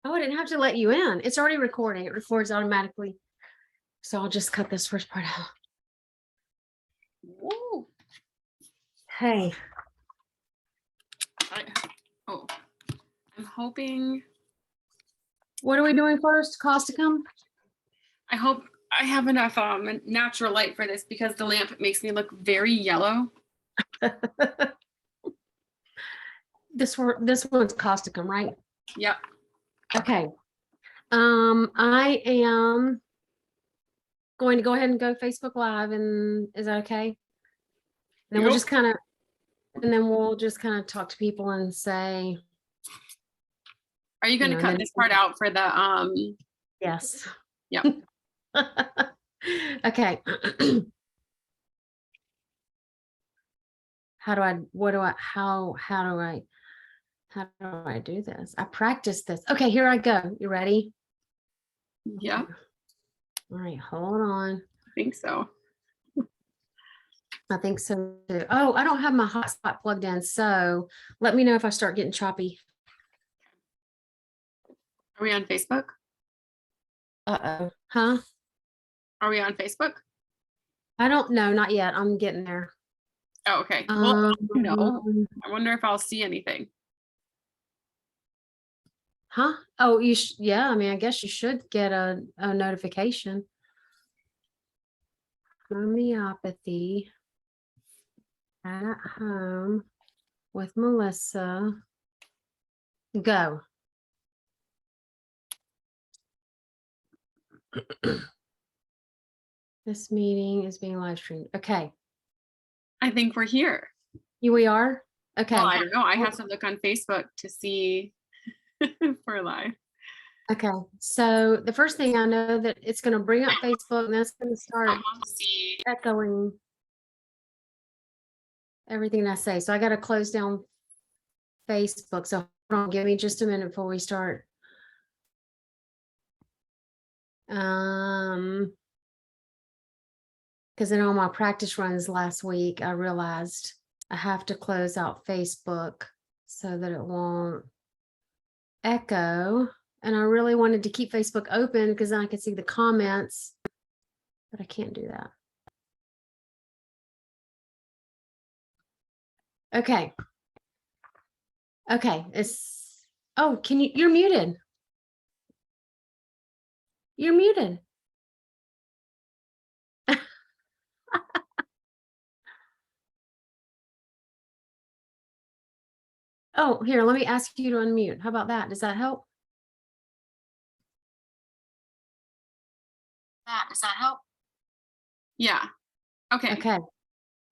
Oh, I didn't have to let you in. It's already recording. It records automatically. So I'll just cut this first part out. Woo. Hey. I'm hoping. What are we doing first? Causticum? I hope I have enough natural light for this because the lamp makes me look very yellow. This one's Causticum, right? Yep. Okay. I am going to go ahead and go Facebook Live, and is that okay? And then we'll just kind of talk to people and say. Are you going to cut this part out for the Yes. Yep. Okay. How do I do this? I practice this. Okay, here I go. You ready? Yeah. All right, hold on. I think so. I think so too. Oh, I don't have my hotspot plugged in, so let me know if I start getting choppy. Are we on Facebook? Uh-oh. Huh? Are we on Facebook? I don't know, not yet. I'm getting there. Oh, okay. Well, no. I wonder if I'll see anything. Huh? Oh, yeah, I mean, I guess you should get a notification. Homeopathy at home with Melissa. Go. This meeting is being live streamed. Okay. I think we're here. We are? Okay. Well, I don't know. I have to look on Facebook to see if we're live. Okay. So the first thing I know that it's going to bring up Facebook and that's going to start echoing everything I say. So I got to close down Facebook. So hold on, give me just a minute before we start. Because in all my practice runs last week, I realized I have to close out Facebook so that it won't echo. And I really wanted to keep Facebook open because then I could see the comments, but I can't do that. Okay. Okay. You're muted. You're muted. Oh, here, let me ask you to unmute. How about that? Does that help? Does that help? Yeah. Okay. Okay.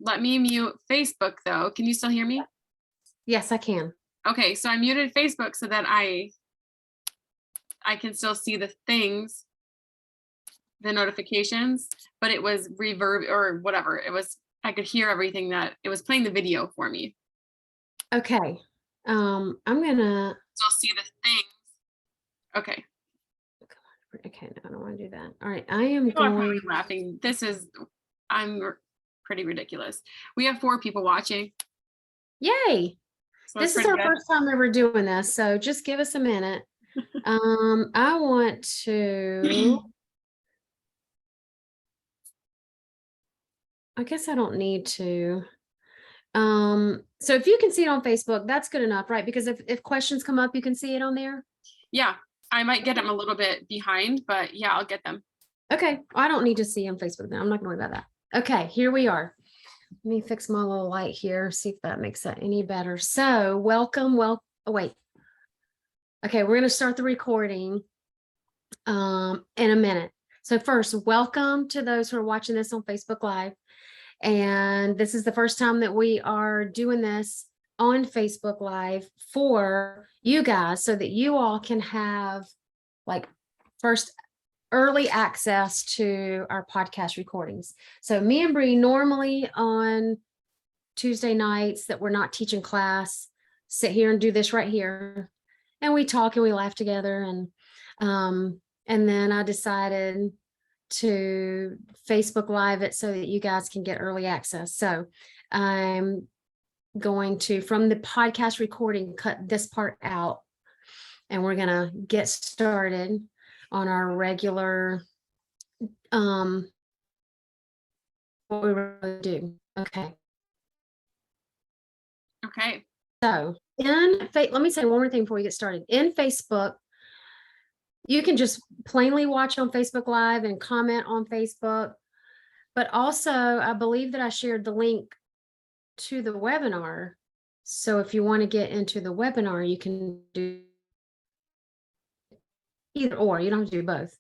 Let me mute Facebook though. Can you still hear me? Yes, I can. Okay, so I muted Facebook so that I can still see the things, the notifications, but it was reverb or whatever. I could hear everything that it was playing the video for me. Okay. I'm gonna still see the things. Okay. Okay, no, I don't want to do that. All right, I am going. Laughing. I'm pretty ridiculous. We have 4 people watching. Yay! So this is our first time ever doing this, so just give us a minute. I want to. I guess I don't need to. So if you can see it on Facebook, that's good enough, right? Because if questions come up, you can see it on there. Yeah, I might get them a little bit behind, but yeah, I'll get them. Okay, I don't need to see on Facebook then. I'm not gonna worry about that. Okay, here we are. Let me fix my little light here, see if that makes that any better. So welcome. Oh, wait. Okay, we're gonna start the recording in a minute. So first, welcome to those who are watching this on Facebook Live. And this is the first time that we are doing this on Facebook Live for you guys so that you all can have like first early access to our podcast recordings. So me and Bree normally on Tuesday nights that we're not teaching class, sit here and do this right here. And we talk and we laugh together. And then I decided to Facebook Live it so that you guys can get early access. So I'm going to, from the podcast recording, cut this part out and we're gonna get started on our regular what we really do. Okay. Okay. So let me say one more thing before we get started. In Facebook, you can just plainly watch on Facebook Live and comment on Facebook. But also, I believe that I shared the link to the webinar. So if you want to get into the webinar, you can do either or. You don't have to do both.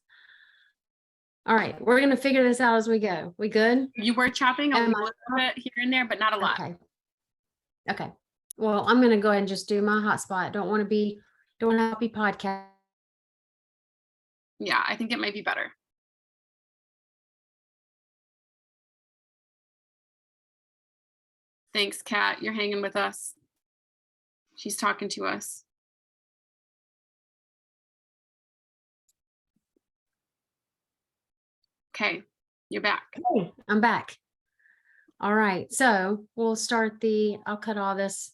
All right, we're going to figure this out as we go. We good? You were chopping a little bit here and there, but not a lot. Okay. Okay. Well, I'm going to go ahead and just do my hotspot. Don't want to be podcast. Yeah, I think it might be better. Thanks, Kat. You're hanging with us. She's talking to us. Okay, you're back. Okay, I'm back. All right, so we'll start I'll cut all this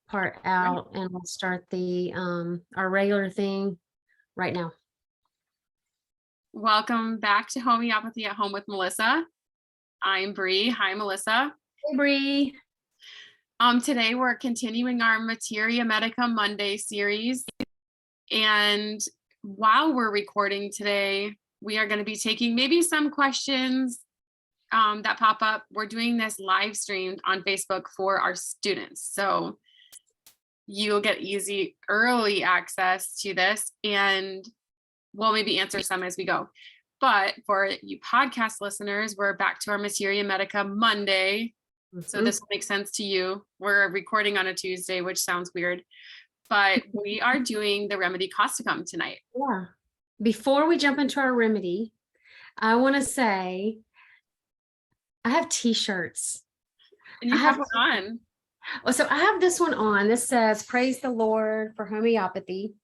part out and we'll start our regular thing right now. Welcome back to Homeopathy at Home with Melissa. I'm Bree. Hi, Melissa. Hey, Bree. Today we're continuing our Materia Medica Monday series. And while we're recording today, we are going to be taking maybe some questions that pop up. We're doing this live streamed on Facebook for our students. So you'll get early access to this, and we'll maybe answer some as we go. But for you podcast listeners, we're back to our Materia Medica Monday. So this will make sense to you. We're recording on a Tuesday, which sounds weird, but we are doing the remedy Causticum tonight. Yeah. Before we jump into our remedy, I want to say I have t-shirts. And you have one on. Oh, so I have this one on. This says, "Praise the Lord for homeopathy."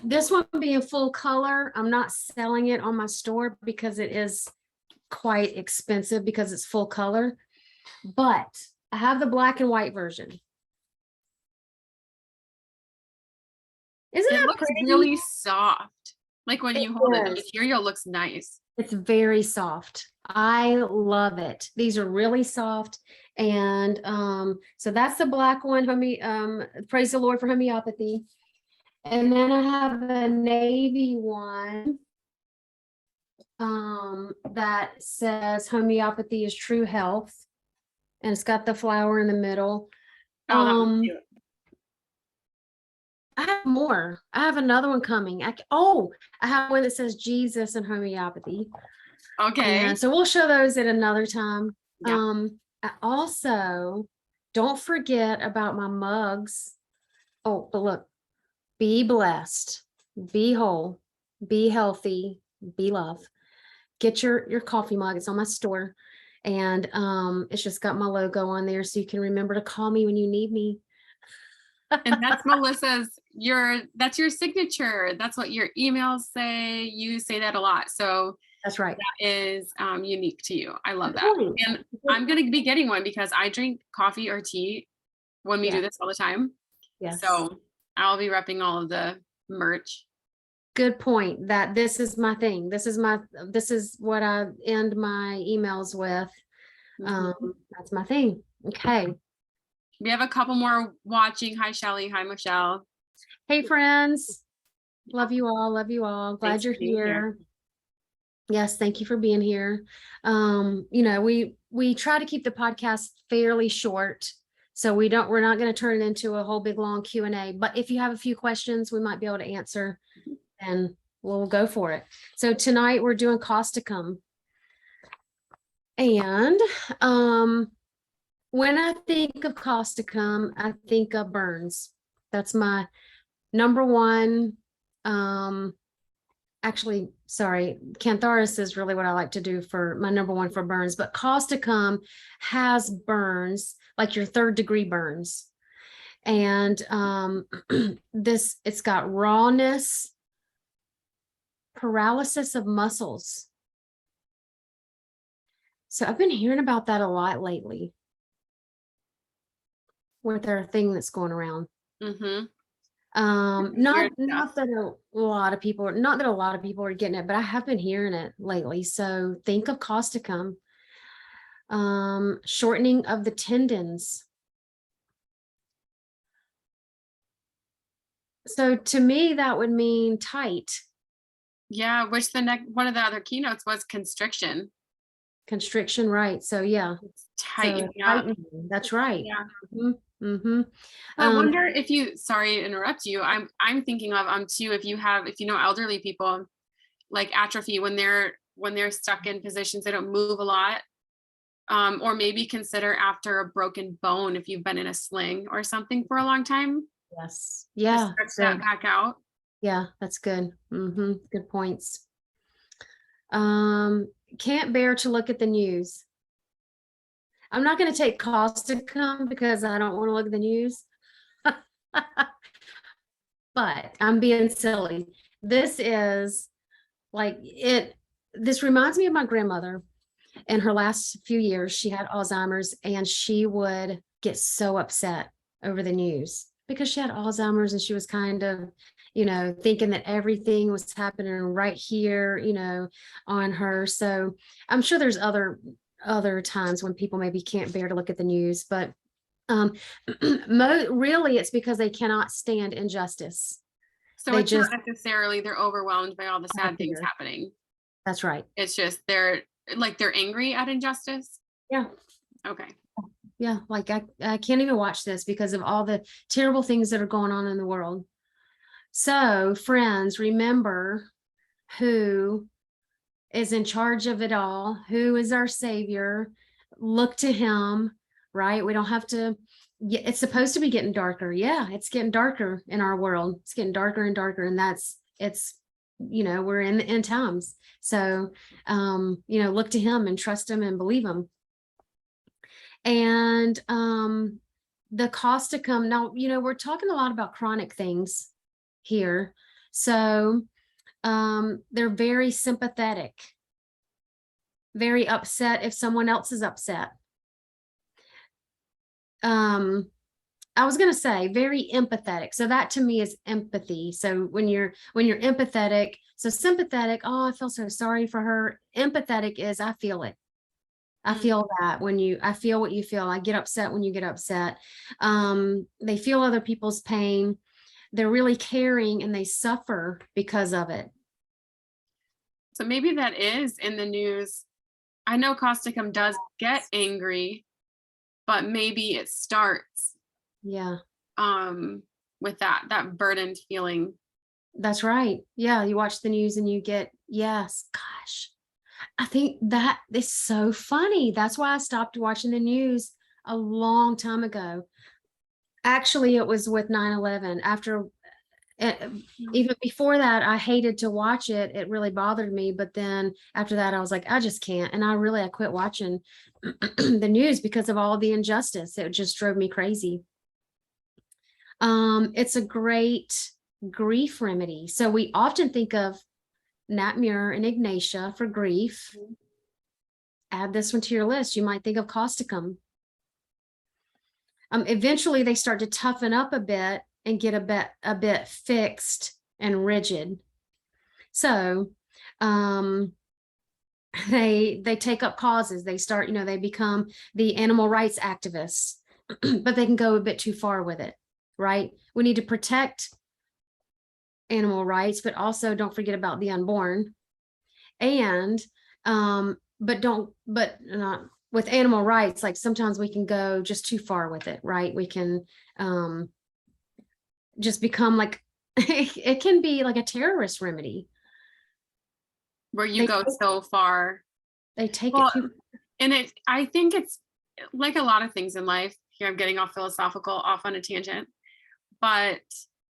This one being full color. I'm not selling it on my store because it is quite expensive because it's full color. But I have the black and white version. Isn't it looks pretty? Really soft. Like when you hold it, the material looks nice. It's very soft. I love it. These are really soft. And so that's the black one, praise the Lord for homeopathy. And then I have a navy one that says homeopathy is true health. And it's got the flower in the middle. I have more. I have another one coming. I have one that says Jesus and homeopathy. Okay. And so we'll show those at another time. Yeah. I also don't forget about my mugs. Oh, but look, be blessed, be whole, be healthy, be love. Get your coffee mug. It's on my store. And it's just got my logo on there so you can remember to call me when you need me. And that's Melissa's, that's your signature. That's what your emails say. You say that a lot. So that's right. That is unique to you. I love that. And I'm going to be getting one because I drink coffee or tea when we do this all the time. Yes. So I'll be repping all of the merch. Good point. That this is my thing. This is what I end my emails with. That's my thing. Okay. We have a couple more watching. Hi, Shelly. Hi, Michelle. Hey, friends. Love you all. Love you all. Glad you're here. Yes, thank you for being here. We try to keep the podcast fairly short. So we're not going to turn it into a whole big long Q&A. But if you have a few questions, we might be able to answer. And we'll go for it. So tonight we're doing Causticum. And when I think of Causticum, I think of burns. That's my number one. Actually, sorry, Cantharis is really what I like to do for my number one for burns. But Causticum has burns, like your 3rd degree burns. And it's got rawness, paralysis of muscles. So I've been hearing about that a lot lately with their thing that's going around. Not Weird not stuff. that a lot of people, not that a lot of people are getting it, but I have been hearing it lately. So think of Causticum. Shortening of the tendons. So to me, that would mean tight Yeah, which the next one of the other keynotes was constriction. constriction, right? So yeah, It's so tightening up. tightening. That's right. Yeah. hmm hmm I wonder if you, sorry to interrupt you. I'm thinking of too, if you know elderly people like atrophy when they're stuck in positions they don't move a lot. Or maybe consider after a broken bone if you've been in a sling or something for a long time Yes. to Yeah. stretch that Good. back out. Yeah, that's good. Good points. Um, can't bear to look at the news. I'm not going to take Causticum because I don't want to look at the news. But I'm being silly. This is like it. This reminds me of my grandmother. In her last few years, she had Alzheimer's and she would get so upset over the news because she had Alzheimer's and she was kind of, thinking that everything was happening right here, on her. So I'm sure there's other times when people maybe can't bear to look at the news, but um, really it's because they cannot stand injustice. So They it's not just, necessarily they're overwhelmed by all the I sad things figure happening. that's right. It's just they're angry at injustice. Yeah. Okay. Yeah. Like I can't even watch this because of all the terrible things that are going on in the world. So, friends, remember who is in charge of it all, who is our savior. Look to him, right? We don't have to, it's supposed to be getting darker. Yeah, it's getting darker in our world. It's getting darker and darker. And we're in the end times. So, look to him and trust him and believe him. And the Causticum, now, we're talking a lot about chronic things here. So they're very sympathetic, very upset if someone else is upset. I was going to say very empathetic. So that to me is empathy. So when you're empathetic, so sympathetic, oh, I feel so sorry for her. Empathetic is I feel it. I feel that I feel what you feel. I get upset when you get upset. They feel other people's pain. They're really caring and they suffer because of it. So maybe that is in the news. I know Causticum does get angry, but maybe it starts Yeah, with that burdened feeling. that's right. Yeah, you watch the news and you get, yes, gosh. I think that is so funny. That's why I stopped watching the news a long time ago. Actually, it was with 9/11. After even before that, I hated to watch it. It really bothered me. But then after that, I was like, I just can't. And I quit watching the news because of all the injustice. It just drove me crazy. It's a great grief remedy. So we often think of Nat Muir and Ignatia for grief. Add this one to your list. You might think of Causticum. Eventually they start to toughen up a bit and get a bit fixed and rigid. So they take up causes. They start, they become the animal rights activists, but they can go a bit too far with it, right? We need to protect animal rights, but also don't forget about the unborn. And but not with animal rights, like sometimes we can go just too far with it, right? We can just become like it can be like a terrorist remedy Where you go so far. they take Well, it too. and I think it's like a lot of things in life. Here I'm getting off philosophical, off on a tangent, but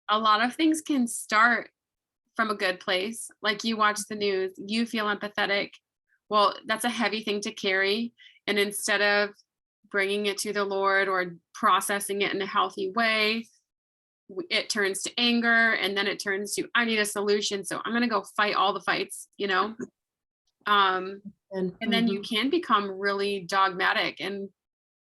a lot of things can start from a good place. Like you watch the news, you feel empathetic. Well, that's a heavy thing to carry. And instead of bringing it to the Lord or processing it in a healthy way, it turns to anger, and then it turns to I need a solution, so I'm going to go fight all the fights, and then you can become really dogmatic and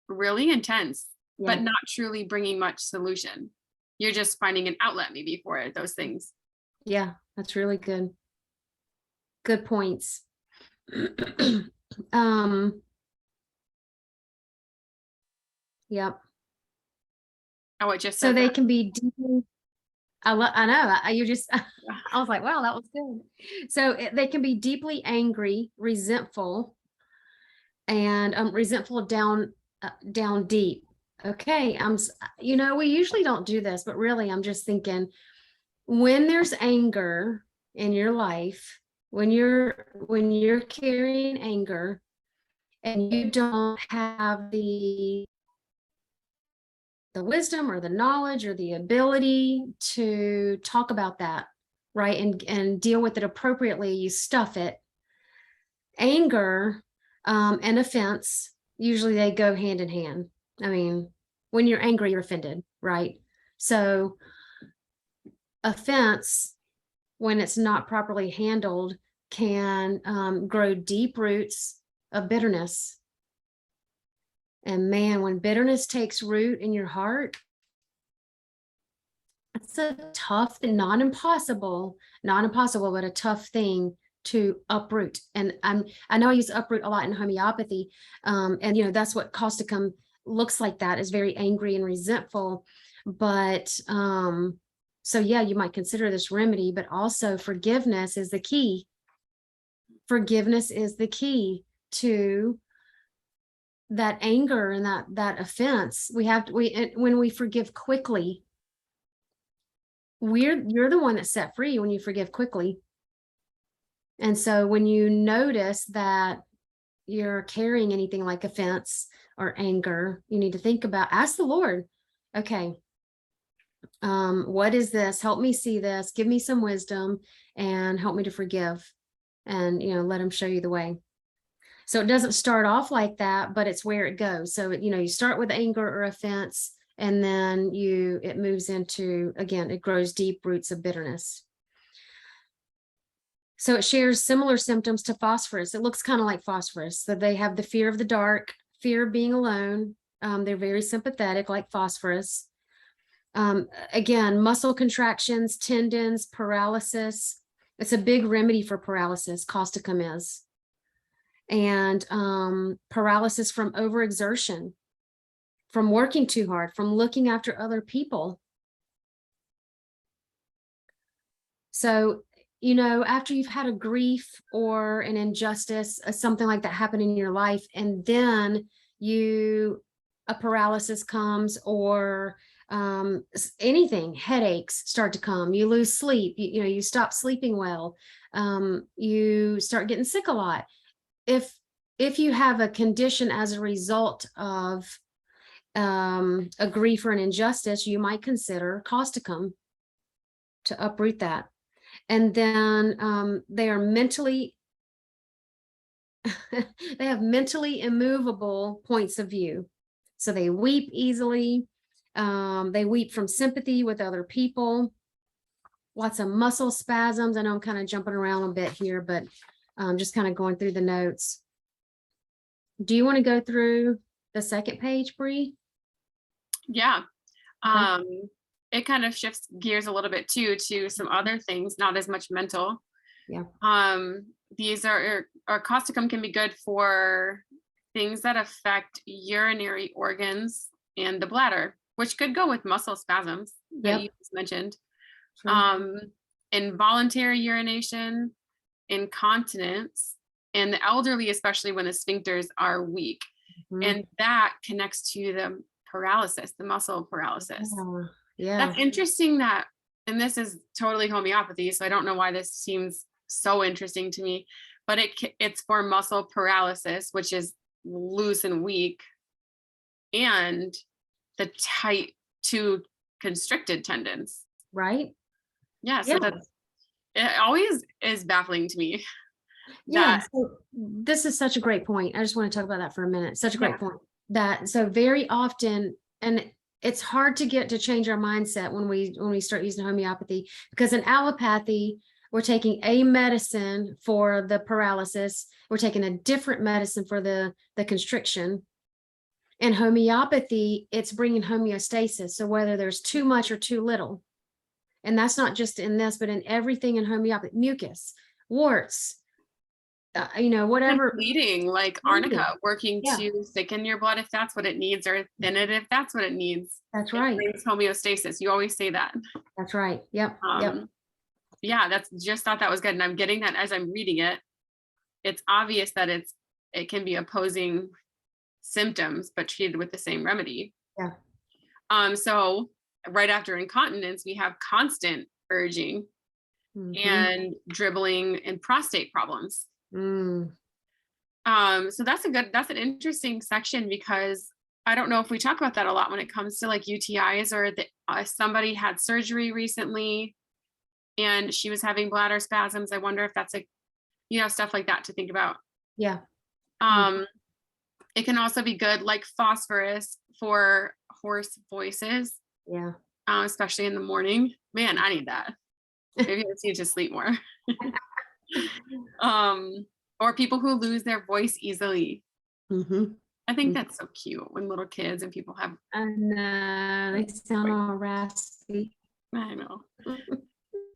really intense, Yeah. but not truly bringing much solution. you're just finding an outlet maybe for those things. Yeah, that's really good. Good points. Yep. Oh, it just So said they that. can be deeply, I know, you just, I was like, wow, that was good. So they can be deeply angry, resentful, and resentful down deep. Okay, we usually don't do this, but really I'm just thinking, when there's anger in your life, when you're carrying anger and you don't have the wisdom or the knowledge or the ability to talk about that, right, and deal with it appropriately, you stuff it. Anger and offense, usually they go hand in hand. I mean, when you're angry, you're offended, right? So offense, when it's not properly handled, can grow deep roots of bitterness. And man, when bitterness takes root in your heart, it's a tough, not impossible, but a tough thing to uproot. And I know I use uproot a lot in homeopathy. And that's what Causticum looks like, that is very angry and resentful. But so yeah, you might consider this remedy, but also forgiveness is the key. Forgiveness is the key to that anger and that offense. When we forgive quickly, you're the one that's set free when you forgive quickly. And so when you notice that you're carrying anything like offense or anger, you need to ask the Lord, okay, what is this? Help me see this, give me some wisdom, and help me to forgive, and let him show you the way. So it doesn't start off like that, but it's where it goes. So you start with anger or offense, and then it moves into, again, it grows deep roots of bitterness. So it shares similar symptoms to phosphorus. It looks kind of like phosphorus. So they have the fear of the dark, fear of being alone. They're very sympathetic, like phosphorus. Again, muscle contractions, tendons, paralysis. It's a big remedy for paralysis, Causticum is. And paralysis from overexertion, from working too hard, from looking after other people. So, after you've had a grief or an injustice, something like that happen in your life, and then a paralysis comes, or anything, headaches start to come, you lose sleep, you stop sleeping well, you start getting sick a lot. If you have a condition as a result of a grief or an injustice, you might consider Causticum to uproot that. And then they are mentally they have mentally immovable points of view. So they weep easily. They weep from sympathy with other people. Lots of muscle spasms. I know I'm kind of jumping around a bit here, but just kind of going through the notes. Do you want to go through the second page, Bree? Yeah. Okay. It kind of shifts gears a little bit too to some other things, not as much mental. Yeah. These are Causticum can be good for things that affect urinary organs and the bladder, which could go with muscle spasms that you just mentioned. Sure. Involuntary urination, incontinence, and the elderly, especially when the sphincters are weak. Mm-hmm. And that connects to the paralysis, the muscle paralysis. Yeah. That's interesting and this is totally homeopathy, so I don't know why this seems so interesting to me, but it's for muscle paralysis, which is loose and weak, and the tight to constricted tendons. Right. Yeah. So it always is baffling to me. Yeah. So this is such a great point. I just want to talk about that for a minute. Such a great point. So very often, and it's hard to get to change our mindset when we start using homeopathy, because in allopathy, we're taking a medicine for the paralysis, we're taking a different medicine for the constriction. In homeopathy, it's bringing homeostasis. So whether there's too much or too little, and that's not just in this, but in everything in homeopathy, mucus, warts, whatever. Bleeding, like Bleeding. arnica, working Yeah. to thicken your blood if that's what it needs, or thin it if that's what it needs. That's It right. brings homeostasis. You always say that. That's right. Yep. Yep. Yeah, that's just thought that was good. And I'm getting that as I'm reading it. It's obvious that it can be opposing symptoms, but treated with the same remedy. Yeah. So right after incontinence, we have constant urging and dribbling and prostate problems. So that's an interesting section, because I don't know if we talk about that a lot when it comes to like UTIs, or somebody had surgery recently and she was having bladder spasms. I wonder if that's stuff like that to think about. Yeah. It can also be good, like phosphorus, for hoarse voices. Yeah. Especially in the morning. Man, I need that. Maybe I need to sleep more. Or people who lose their voice easily. I think that's so cute when little kids and people have. I know, they sound all raspy. I know.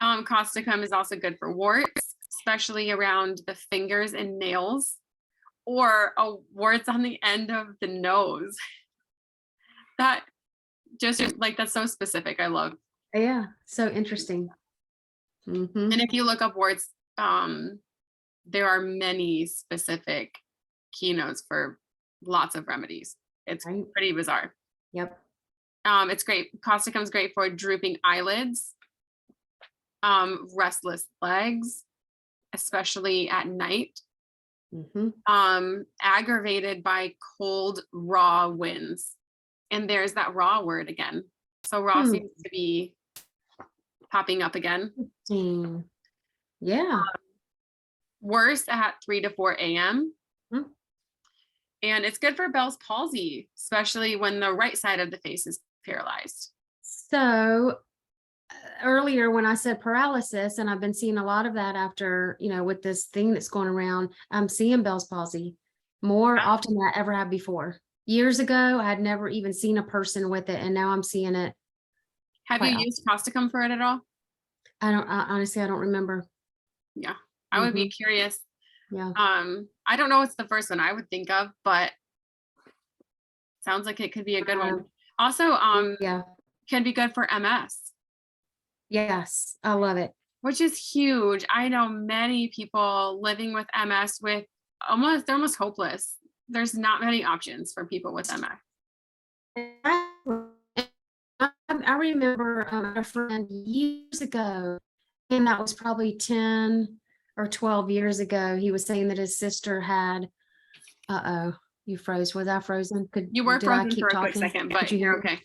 Causticum is also good for warts, especially around the fingers and nails, or warts on the end of the nose. That just like, that's so specific. I love. Yeah, so interesting. And if you look up warts, there are many specific keynotes for lots of remedies. It's pretty bizarre. Yep. It's great. Causticum is great for drooping eyelids, restless legs, especially at night, aggravated by cold, raw winds. And there's that raw word again. So raw seems to be popping up again. Yeah. Worse at 3 to 4 a.m. And it's good for Bell's palsy, especially when the right side of the face is paralyzed. So earlier when I said paralysis, and I've been seeing a lot of that after, with this thing that's going around, I'm seeing Bell's palsy more often than I ever have before. Years ago, I had never even seen a person with it, and now I'm seeing it. Have you used Causticum for it at all? Honestly, I don't remember. Yeah, I would be curious. Yeah. I don't know what's the first one I would think of, but sounds like it could be a good one. Also, can be good for MS. Yes, I love it. Which is huge. I know many people living with MS they're almost hopeless. There's not many options for people with MS. I remember a friend years ago, and that was probably 10 or 12 years ago. He was saying that his sister had, you froze. Was I frozen? You were frozen for a quick second, but you're okay.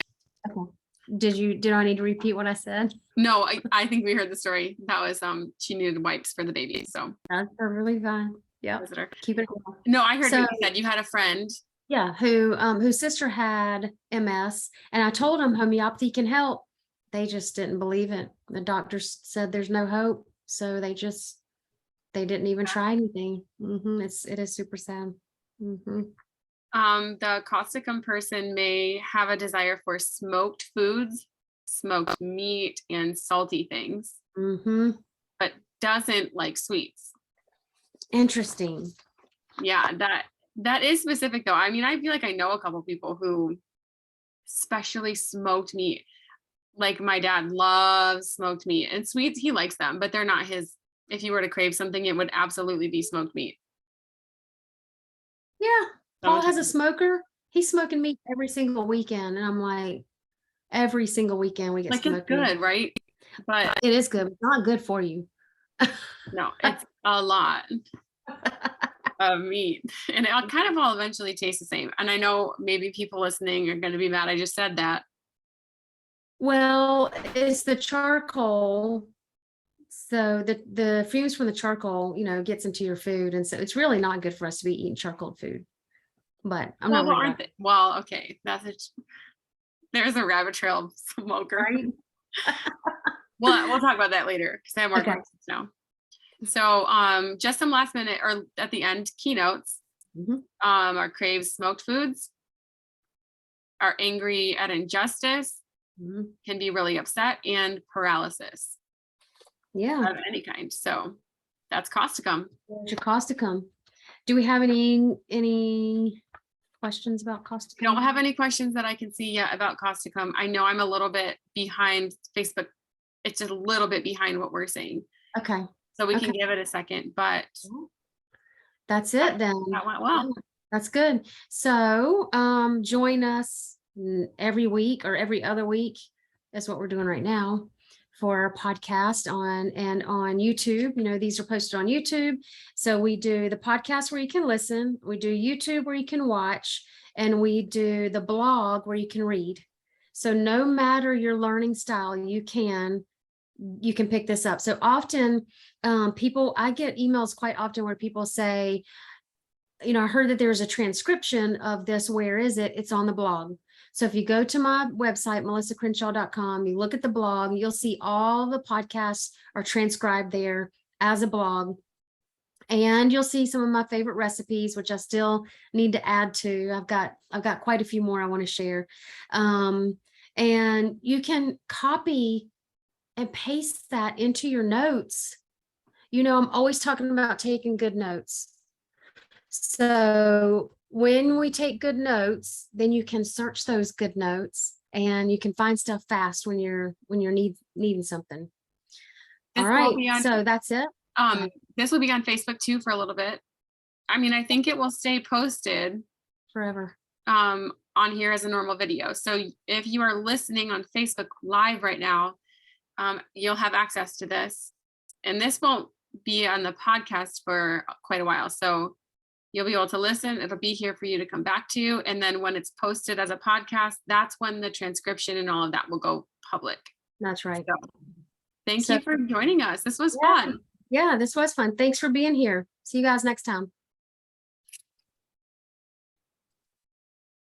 Okay. Did I need to repeat what I said? No, I think we heard the story. That was she needed wipes for the baby. So that's really fine. Yeah. Keep it going. No, I heard what you said. You had a friend. Yeah, whose sister had MS, and I told them homeopathy can help. They just didn't believe it. The doctors said there's no hope, so they didn't even try anything. It is super sad. The Causticum person may have a desire for smoked foods, smoked meat, and salty things, but doesn't like sweets. Interesting. Yeah, that is specific though. I mean, I feel like I know a couple people who especially smoked meat. Like my dad loves smoked meat, and sweets, he likes them, but they're not his. If you were to crave something, it would absolutely be smoked meat. Yeah. Paul has a smoker. He's smoking meat every single weekend. And I'm like, every single weekend we get like smoked meat. It's good, right? But it is good. It's not good for you. No, it's a lot of meat, and it kind of all eventually tastes the same. And I know maybe people listening are going to be mad I just said that. Well, it's the charcoal. So the fumes from the charcoal, gets into your food. And so it's really not good for us to be eating charcoal food. But I'm not worried about it. Well, okay. There's a rabbit trail of smoker. Right? Well, we'll talk about that later because I have more questions now. So just some last minute or at the end keynotes. Our craves smoked foods. are angry at injustice, Mhm. can be really upset, and paralysis Yeah. of any kind. So that's Causticum. There's your Causticum. Do we have any questions about I Causticum? don't have any questions that I can see yet about Causticum. I know I'm a little bit behind Facebook. It's just a little bit behind what we're saying. Okay. So we Okay. can give it a second, but That's it then. that went well. Yeah, that's good. So join us every week or every other week. That's what we're doing right now for our podcast on YouTube. You know, these are posted on YouTube. So we do the podcast where you can listen, we do YouTube where you can watch, and we do the blog where you can read. So no matter your learning style, you can pick this up. So often I get emails quite often where people say, you know, I heard that there's a transcription of this. Where is it? It's on the blog. So if you go to my website, melissacrenshaw.com, you look at the blog, you'll see all the podcasts are transcribed there as a blog. And you'll see some of my favorite recipes, which I still need to add to. I've got quite a few more I want to share. And you can copy and paste that into your notes. You know, I'm always talking about taking good notes. So when we take good notes, then you can search those good notes and you can find stuff fast when you're needing something. All right, so that's it. This will be on Facebook too for a little bit. I mean, I think it will stay posted Forever. on here as a normal video. So if you are listening on Facebook Live right now, you'll have access to this, and this won't be on the podcast for quite a while. So you'll be able to listen. It'll be here for you to come back to. And then when it's posted as a podcast, that's when the transcription and all of that will go public. That's right. So, thank you for joining us. This was fun. Yeah, this was fun. Thanks for being here. See you guys next time.